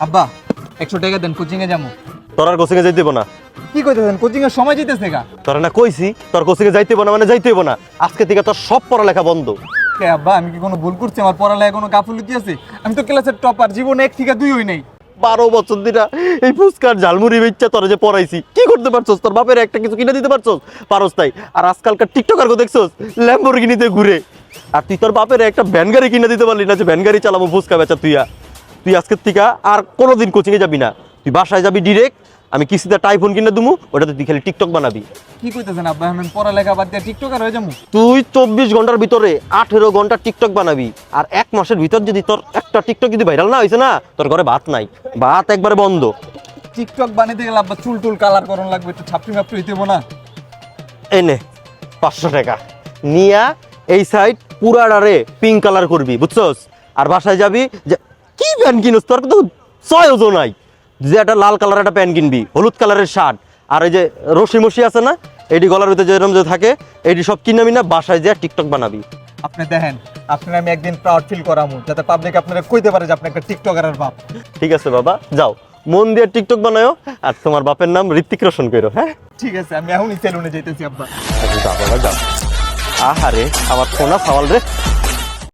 আব্বা 100 টাকা দেন, কোচিং এ যাবো। তোর আর কোচিং এ যাইতে হইব না। কি কইতেছেন, কোচিং এর সময় যাইতেছে গা। তোর না কইছি তোর কোচিং এ যাইতে হইব না মানে যাইতে হইব না। আজকে থেকে তোর সব পড়ালেখা বন্ধ। কে আব্বা, আমি কি কোনো ভুল করছি? আমার পড়ালেখা কোনো গাফিলতি আছে? আমি তো ক্লাসের টপার, জীবনে 1 থেকে 2 হই নাই। 12 বছর ধরে এই ফুচকার ঝালমুড়ি বেচা তোর যে পড়াইছি, কি করতে পারছস? তোর বাপের একটা কিছু কিনে দিতে পারছস? পারস তাই। আর আজকালকার টিকটকার কো দেখছস ল্যাম্বরগিনিতে ঘুরে, আর তুই তোর বাপের একটা ভ্যান গাড়ি কিনে দিতে পারলি না যে ভ্যান গাড়ি চালাবো ফুচকা বেচা। তুই আজকের থেকে আর কোনোদিন কোচিংয়ে যাবি না, তুই বাসায় যাবি ডিরেক্ট। আমি কিস্তিতে একটা আইফোন কিনে দেবো, ওটাতে তুই খালি টিকটক বানাবি। কি কইতেছেন আব্বা, আমি পড়ালেখা বাদ দিয়ে টিকটকার হয়ে যাবো? তুই 24 ঘন্টার ভিতরে 18 ঘন্টা টিকটক বানাবি, আর 1 মাসের ভিতর যদি তোর একটা টিকটক যদি ভাইরাল না হয়েছে না, তোর ঘরে ভাত নাই, ভাত একবারে বন্ধ। টিকটক বানাইতে গেলে আব্বা চুল টুল কালার করন লাগবে, একটু ছাপটি মাপটি হইতে হইবো না? এনে 500 টাকা নিয়া এই সাইড পুরাডারে পিঙ্ক কালার করবি, বুঝছস? আর বাসায় যাবি যে কি প্যান্ট কিনস, তোর তো 6 নাই, যে একটা লাল কালার একটা প্যান্ট কিনবি, হলুদ কালারের শার্ট, আর এই যে রশি মশি আছে না, এটি গলার ভিতরে যেরকম যে থাকে, এটি সব কিনাবি না, বাসায় যা টিকটক বানাবি। আপনি দেখেন, আপনার আমি একদিন প্রাউড ফিল করামু, যাতে পাবলিক আপনারা কইতে পারে যে আপনি একটা টিকটকারের বাপ। ঠিক আছে বাবা, যাও মন দিয়ে টিকটক বানায়ো, আর তোমার বাপের নাম ঋত্বিক রোশন করো। হ্যাঁ ঠিক আছে, আমি এখনই সেলুনে যাইতেছি আব্বা। যাও বাবা, যাও। আহারে আমার সোনা সাওয়াল রে।